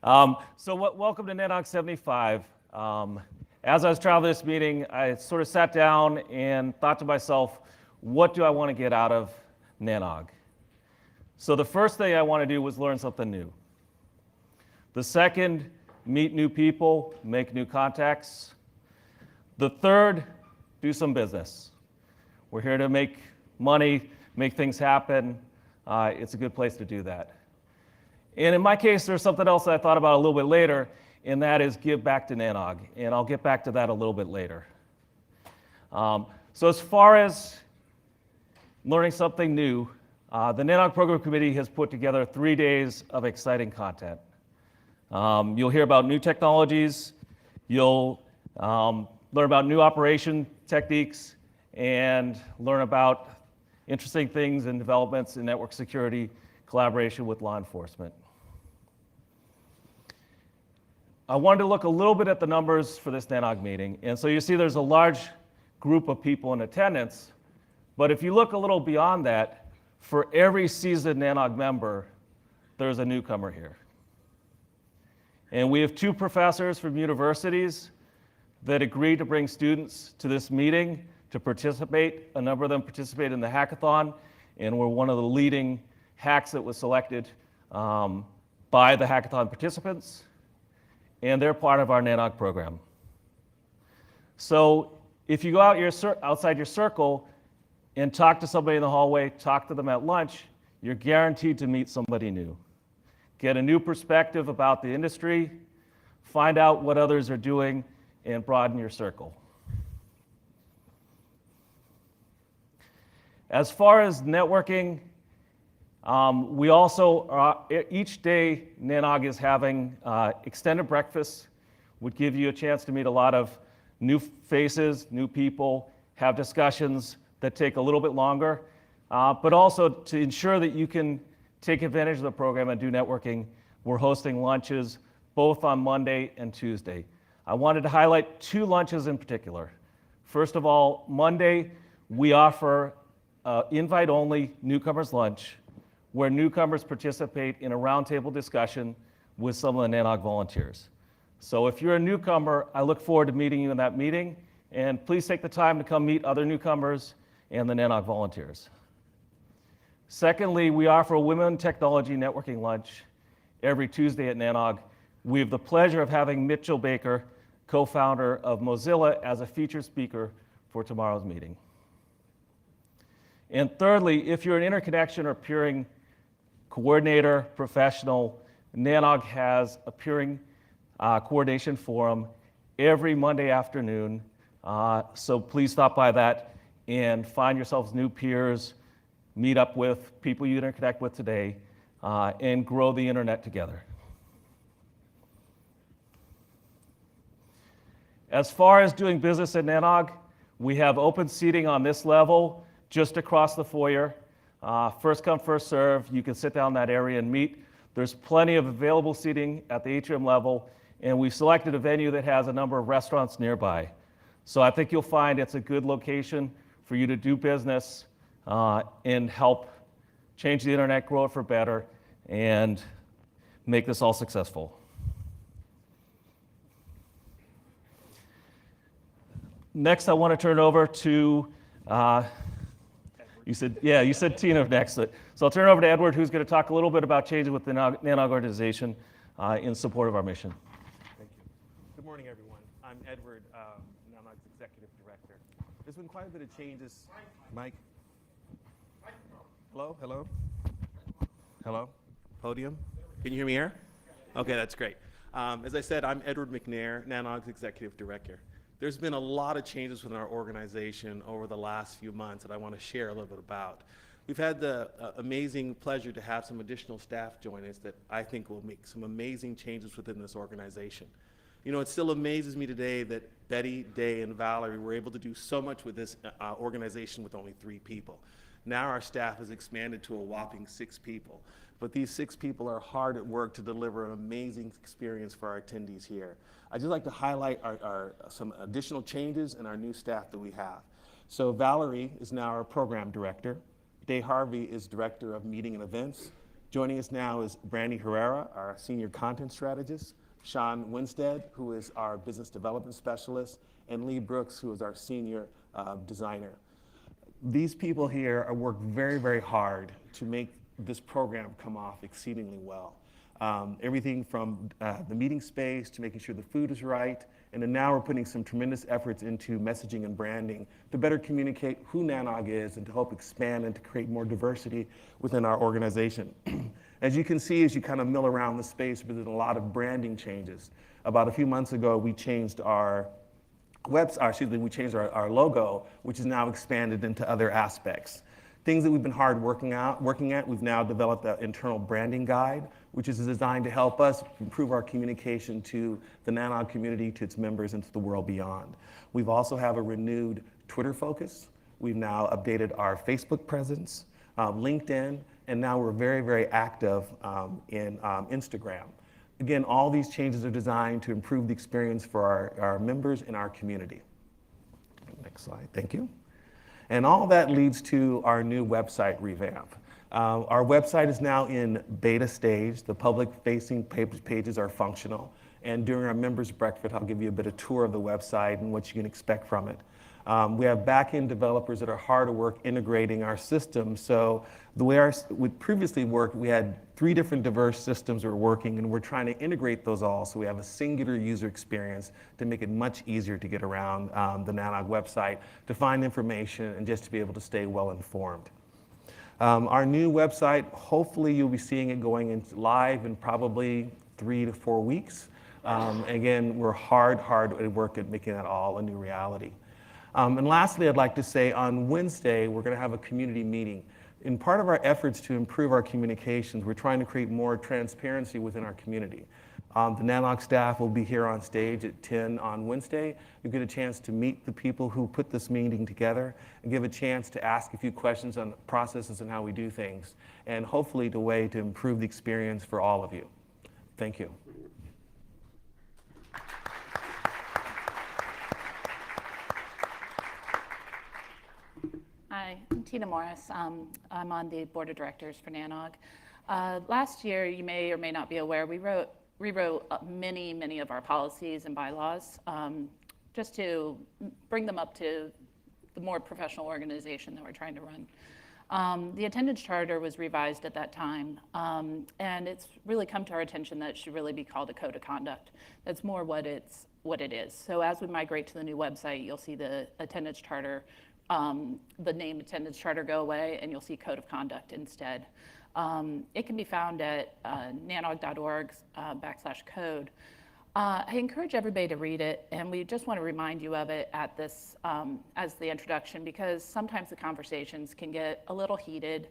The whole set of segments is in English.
Welcome to NANOG 75. As I was traveling this meeting, I sort of sat down and thought to myself, what do I want to get out of NANOG? So the first thing I want to do was learn something new. The second, meet new people, make new contacts. The third, do some business. We're here to make money, make things happen. It's a good place to do that. And in my case, there's something else that I thought about a little bit later, and that is give back to NANOG. And I'll get back to that a little bit later. So as far as learning something new, the NANOG Program Committee has put together 3 days of exciting content. You'll hear about new technologies, you'll learn about new operation techniques, and learn about interesting things and developments in network security, collaboration with law enforcement. I wanted to look a little bit at the numbers for this NANOG meeting. And so you see there's a large group of people in attendance. But if you look a little beyond that, for every seasoned NANOG member, there's a newcomer here. And we have 2 professors from universities that agreed to bring students to this meeting to participate. A number of them participated in the hackathon and were one of the leading hacks that was selected by the hackathon participants. And they're part of our NANOG program. So if you go outside your circle and talk to somebody in the hallway, talk to them at lunch, you're guaranteed to meet somebody new. Get a new perspective about the industry, find out what others are doing, and broaden your circle. As far as networking, we also, each day NANOG is having extended breakfasts, would give you a chance to meet a lot of new faces, new people, have discussions that take a little bit longer, but also to ensure that you can take advantage of the program and do networking, we're hosting lunches both on Monday and Tuesday. I wanted to highlight 2 lunches in particular. First of all, Monday, we offer invite-only newcomers lunch, where newcomers participate in a roundtable discussion with some of the NANOG volunteers. So if you're a newcomer, I look forward to meeting you in that meeting, and please take the time to come meet other newcomers and the NANOG volunteers. Secondly, we offer a Women Technology Networking lunch every Tuesday at NANOG. We have the pleasure of having Mitchell Baker, co-founder of Mozilla, as a featured speaker for tomorrow's meeting. And thirdly, if you're an interconnection or peering coordinator, professional, NANOG has a peering coordination forum every Monday afternoon. So please stop by that and find yourselves new peers, meet up with people you interconnect with today, and grow the internet together. As far as doing business at NANOG, we have open seating on this level just across the foyer. First come, first serve. You can sit down in that area and meet. There's plenty of available seating at the atrium level, and we've selected a venue that has a number of restaurants nearby. So I think you'll find it's a good location for you to do business and help change the internet, grow it for better, and make this all successful. Next, I want to turn over to you said Tina next. So I'll turn it over to Edward, who's going to talk a little bit about changes with the NANOG organization in support of our mission. Thank you. Good morning, everyone. I'm Edward, NANOG's Executive Director. There's been quite a bit of changes. Mike? Hello? Hello? Hello? Podium? Can you hear me here? Okay, that's great. As I said, I'm Edward McNair, NANOG's Executive Director. There's been a lot of changes within our organization over the last few months that I want to share a little bit about. We've had the amazing pleasure to have some additional staff join us that I think will make some amazing changes within this organization. You know, it still amazes me today that Betty, Day, and Valerie were able to do so much with this organization with only 3 people. Now our staff has expanded to a whopping 6 people. But these 6 people are hard at work to deliver an amazing experience for our attendees here. I'd just like to highlight some additional changes in our new staff that we have. So Valerie is now our program director. Day Harvey is director of meeting and events. Joining us now is Brandy Herrera, our senior content strategist, Sean Winstead, who is our business development specialist, and Lee Brooks, who is our senior designer. These people here are worked very, very hard to make this program come off exceedingly well. Everything from the meeting space to making sure the food is right, and then now we're putting some tremendous efforts into messaging and branding to better communicate who NANOG is and to help expand and to create more diversity within our organization. As you can see, as you kind of mill around the space, there's a lot of branding changes. About a few months ago, we changed our logo, which is now expanded into other aspects. Things that we've been hard working at, we've now developed an internal branding guide, which is designed to help us improve our communication to the NANOG community, to its members, and to the world beyond. We've also have a renewed Twitter focus. We've now updated our Facebook presence, LinkedIn, and now we're very, very active in Instagram. Again, all these changes are designed to improve the experience for our members and our community. Next slide, thank you. And all that leads to our new website revamp. Our website is now in beta stage. The public-facing pages are functional. And during our members' breakfast, I'll give you a bit of tour of the website and what you can expect from it. We have back-end developers that are hard at work integrating our system. So the way we previously worked, we had 3 different diverse systems that were working, and we're trying to integrate those all so we have a singular user experience to make it much easier to get around the NANOG website, to find information, and just to be able to stay well informed. Our new website, hopefully you'll be seeing it going live in probably 3 to 4 weeks. Again, we're hard at work at making that all a new reality. And lastly, I'd like to say on Wednesday, we're going to have a community meeting. In part of our efforts to improve our communications, we're trying to create more transparency within our community. The NANOG staff will be here on stage at 10 on Wednesday. You get a chance to meet the people who put this meeting together and give a chance to ask a few questions on processes and how we do things, and hopefully the way to improve the experience for all of you. Thank you. Hi, I'm Tina Morris. I'm on the board of directors for NANOG. Last year, you may or may not be aware, we rewrote many of our policies and bylaws just to bring them up to the more professional organization that we're trying to run. The attendance charter was revised at that time, and it's really come to our attention that it should really be called a code of conduct. That's more what it is. So as we migrate to the new website, you'll see the attendance charter, the name attendance charter go away, and you'll see code of conduct instead. It can be found at nanog.org/code. I encourage everybody to read it, and we just want to remind you of it at this as the introduction, because sometimes the conversations can get a little heated.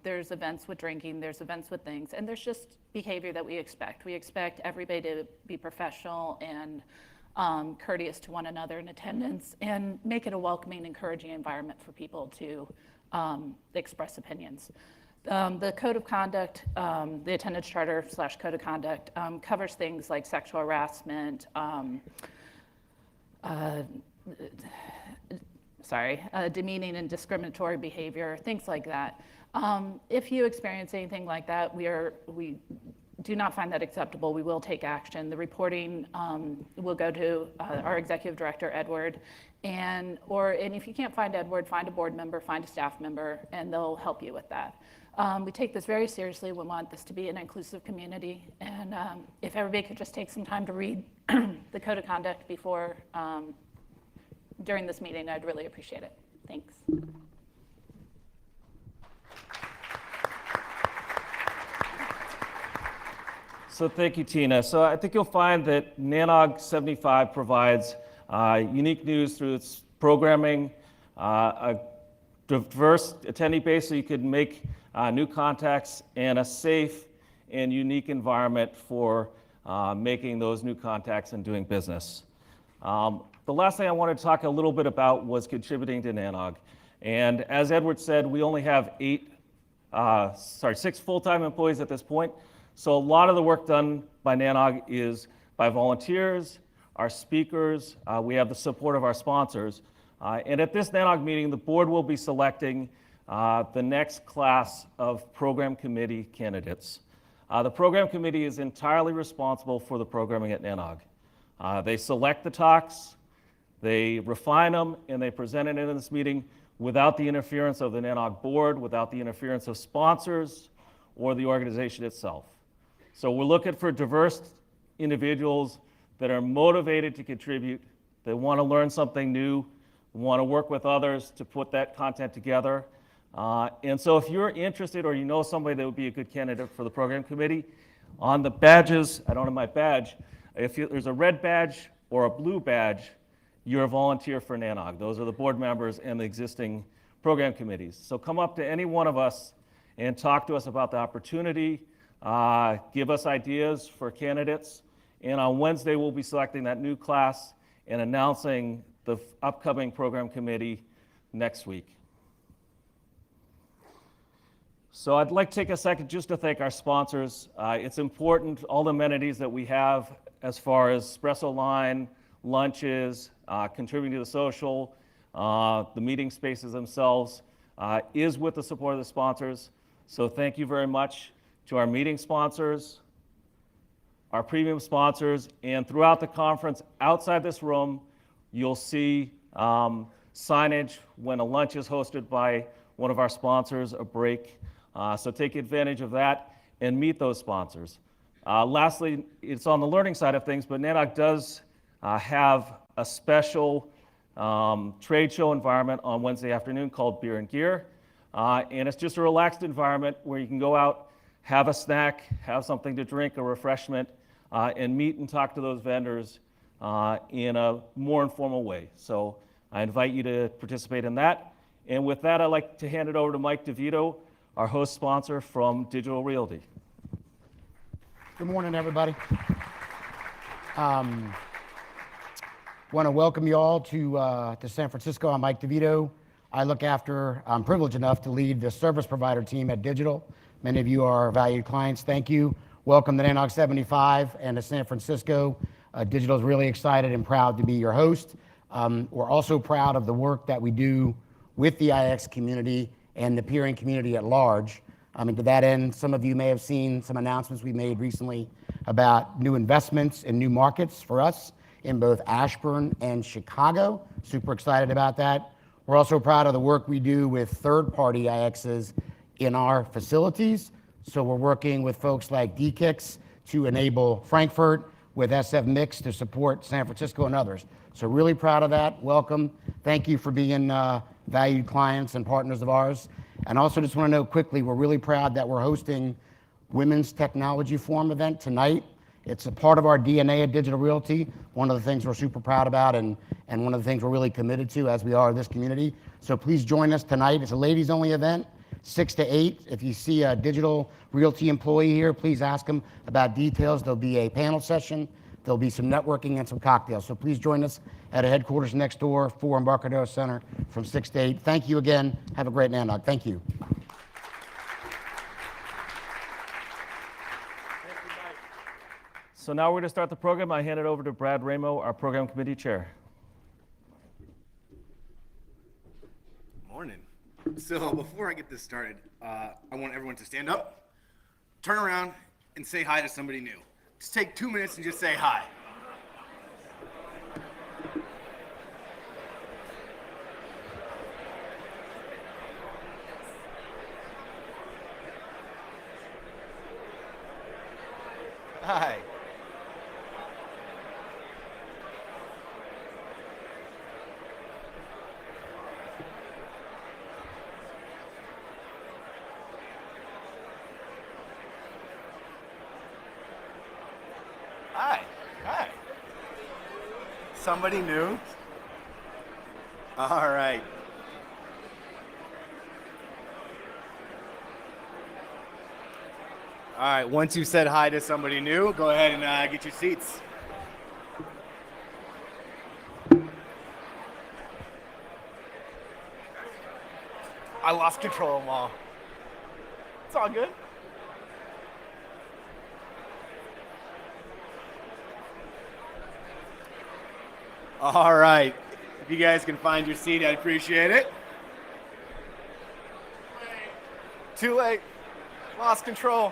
There's events with drinking, there's events with things, and there's just behavior that we expect. We expect everybody to be professional and courteous to one another in attendance, and make it a welcoming, encouraging environment for people to express opinions. The code of conduct, the attendance charter / code of conduct covers things like sexual harassment, demeaning and discriminatory behavior, things like that. If you experience anything like that, we do not find that acceptable. We will take action. The reporting will go to our executive director, Edward, and if you can't find Edward, find a board member, find a staff member, and they'll help you with that. We take this very seriously. We want this to be an inclusive community, and if everybody could just take some time to read the code of conduct during this meeting, I'd really appreciate it. Thanks. So thank you, Tina. So I think you'll find that NANOG 75 provides unique news through its programming, a diverse attendee base so you could make new contacts, and a safe and unique environment for making those new contacts and doing business. The last thing I wanted to talk a little bit about was contributing to NANOG. And as Edward said, we only have 6 full-time employees at this point. So a lot of the work done by NANOG is by volunteers, our speakers, we have the support of our sponsors. And at this NANOG meeting, the board will be selecting the next class of program committee candidates. The program committee is entirely responsible for the programming at NANOG. They select the talks, they refine them, and they present it in this meeting without the interference of the NANOG board, without the interference of sponsors or the organization itself. So we're looking for diverse individuals that are motivated to contribute, that want to learn something new, want to work with others to put that content together. And so if you're interested or you know somebody that would be a good candidate for the program committee, on the badges, I don't have my badge, if there's a red badge or a blue badge, you're a volunteer for NANOG. Those are the board members and the existing program committees. So come up to any one of us and talk to us about the opportunity, give us ideas for candidates, and on Wednesday we'll be selecting that new class and announcing the upcoming program committee next week. So I'd like to take a second just to thank our sponsors. It's important, all the amenities that we have as far as espresso line, lunches, contributing to the social, the meeting spaces themselves, is with the support of the sponsors. So thank you very much to our meeting sponsors, our premium sponsors, and throughout the conference, outside this room, you'll see signage when a lunch is hosted by one of our sponsors, a break. So take advantage of that and meet those sponsors. Lastly, it's on the learning side of things, but NANOG does have a special trade show environment on Wednesday afternoon called Beer and Gear. And it's just a relaxed environment where you can go out, have a snack, have something to drink, a refreshment, and meet and talk to those vendors in a more informal way. So I invite you to participate in that. And with that, I'd like to hand it over to Mike DeVito, our host sponsor from Digital Realty. Good morning, everybody. Want to welcome you all to San Francisco. I'm Mike DeVito. I'm privileged enough to lead the service provider team at Digital. Many of you are valued clients. Thank you. Welcome to NANOG 75 and to San Francisco. Digital is really excited and proud to be your host. We're also proud of the work that we do with the IX community and the peering community at large. And to that end, some of you may have seen some announcements we made recently about new investments in new markets for us in both Ashburn and Chicago. Super excited about that. We're also proud of the work we do with third-party IXs in our facilities. So we're working with folks like DKIX to enable Frankfurt, with SF Mix to support San Francisco and others. So really proud of that. Welcome. Thank you for being valued clients and partners of ours. And also just want to note quickly, we're really proud that we're hosting Women's Technology Forum event tonight. It's a part of our DNA at Digital Realty, one of the things we're super proud about and one of the things we're really committed to as we are this community. So please join us tonight. It's a ladies only event, 6 to 8. If you see a Digital Realty employee here, please ask them about details. There'll be a panel session. There'll be some networking and some cocktails. So please join us at a headquarters next door, 4 Embarcadero Center from 6 to 8. Thank you again. Have a great NANOG. Thank you. So now we're going to start the program. I hand it over to Brad Ramo, our program committee chair. Morning. So before I get this started, I want everyone to stand up, turn around, and say hi to somebody new. Just take 2 minutes and just say hi. Hi. Hi. Hi. Somebody new? All right. All right, once you said hi to somebody new, go ahead and get your seats. I lost control of them all. It's all good. All right, if you guys can find your seat, I'd appreciate it. Too late. Lost control.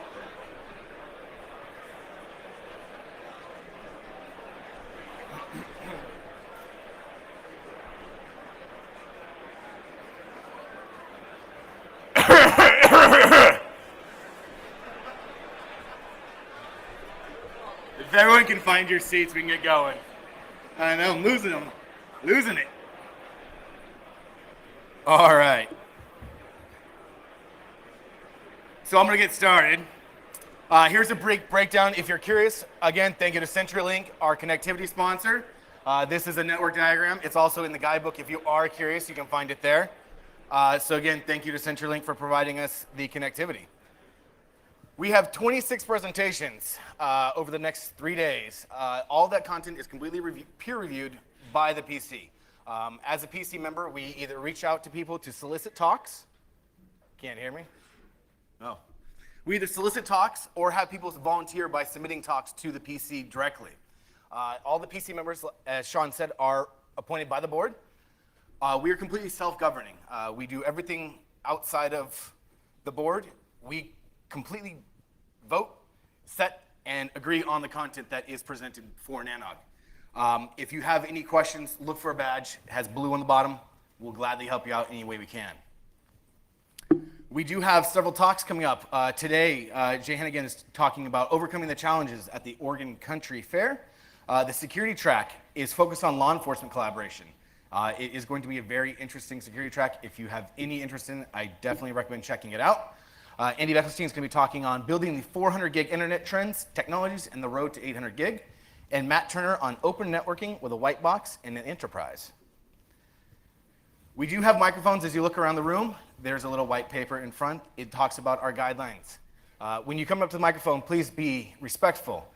If everyone can find your seats, we can get going. I know, I'm losing them. Losing it. All right. So I'm going to get started. Here's a brief breakdown. If you're curious, again, thank you to CenturyLink, our connectivity sponsor. This is a network diagram. It's also in the guidebook. If you are curious, you can find it there. So again, thank you to CenturyLink for providing us the connectivity. We have 26 presentations over the next 3 days. All that content is completely peer-reviewed by the PC. As a PC member, we either reach out to people to solicit talks. Can't hear me? No. We either solicit talks or have people volunteer by submitting talks to the PC directly. All the PC members, as Sean said, are appointed by the board. We are completely self-governing. We do everything outside of the board. We completely vote, set, and agree on the content that is presented for NANOG. If you have any questions, look for a badge. It has blue on the bottom. We'll gladly help you out any way we can. We do have several talks coming up. Today, Jay Hennigan is talking about overcoming the challenges at the Oregon Country Fair. The security track is focused on law enforcement collaboration. It is going to be a very interesting security track. If you have any interest in it, I definitely recommend checking it out. Andy Beckelstein is going to be talking on building the 400 gig internet trends, technologies, and the road to 800 gig. And Matt Turner on open networking with a white box and an enterprise. We do have microphones as you look around the room. There's a little white paper in front. It talks about our guidelines. When you come up to the microphone, please be respectful.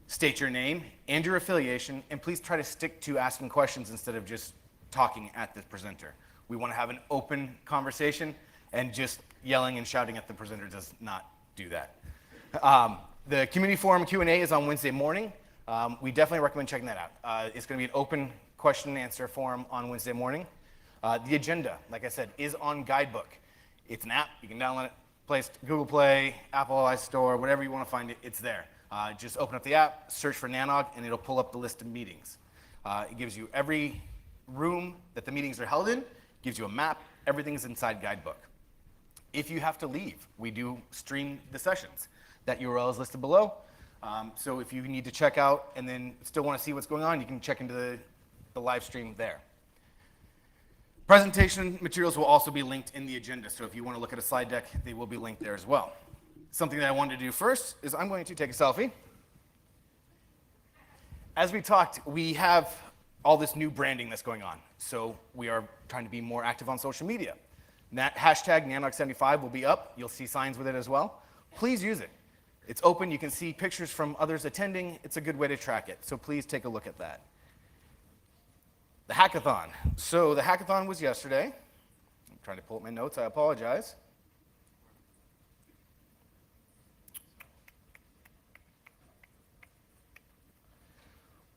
State your name and your affiliation, and please try to stick to asking questions instead of just talking at the presenter. We want to have an open conversation, and just yelling and shouting at the presenter does not do that. The community forum Q&A is on Wednesday morning. We definitely recommend checking that out. It's going to be an open question and answer forum on Wednesday morning. The agenda, like I said, is on Guidebook. It's an app. You can download it, Google Play, Apple iStore, whatever you want to find it, it's there. Just open up the app, search for NANOG, and it'll pull up the list of meetings. It gives you every room that the meetings are held in, gives you a map, everything is inside Guidebook. If you have to leave, we do stream the sessions. That URL is listed below. So if you need to check out and then still want to see what's going on, you can check into the live stream there. Presentation materials will also be linked in the agenda. So if you want to look at a slide deck, they will be linked there as well. Something that I wanted to do first is I'm going to take a selfie. As we talked, we have all this new branding that's going on. So we are trying to be more active on social media. Hashtag NANOG75 will be up. You'll see signs with it as well. Please use it. It's open. You can see pictures from others attending. It's a good way to track it. So please take a look at that. The hackathon. So the hackathon was yesterday. I'm trying to pull up my notes. I apologize.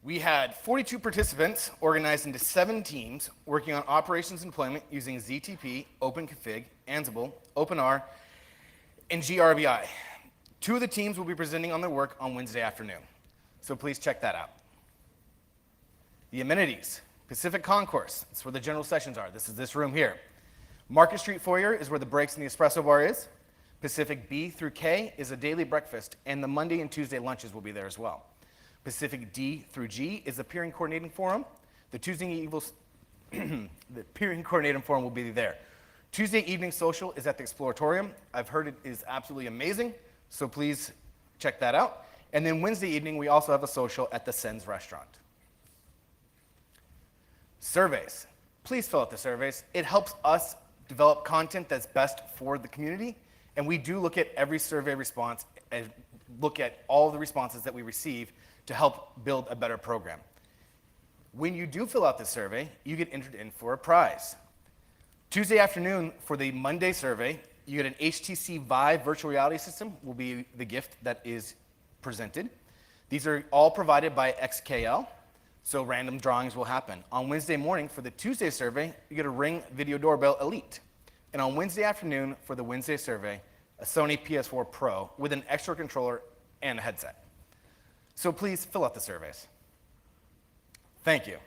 We had 42 participants organized into 7 teams working on operations and deployment using ZTP, OpenConfig, Ansible, OpenR, and gRBI. 2 of the teams will be presenting on their work on Wednesday afternoon. So please check that out. The amenities. Pacific Concourse, that's where the general sessions are. This is this room here. Market Street Foyer is where the breaks and the espresso bar is. Pacific B through K is a daily breakfast, and the Monday and Tuesday lunches will be there as well. Pacific D through G is the Peering Coordinating Forum. The Peering Coordinating Forum will be there. Tuesday evening social is at the Exploratorium. I've heard it is absolutely amazing, so please check that out. And then Wednesday evening, we also have a social at the Sens restaurant. Surveys. Please fill out the surveys. It helps us develop content that's best for the community, and we do look at every survey response and look at all the responses that we receive to help build a better program. When you do fill out the survey, you get entered in for a prize. Tuesday afternoon for the Monday survey, you get an HTC Vive virtual reality system will be the gift that is presented. These are all provided by XKL. So random drawings will happen. On Wednesday morning for the Tuesday survey, you get a Ring Video Doorbell Elite. And on Wednesday afternoon for the Wednesday survey, a Sony PS4 Pro with an extra controller and a headset. So please fill out the surveys. Thank you.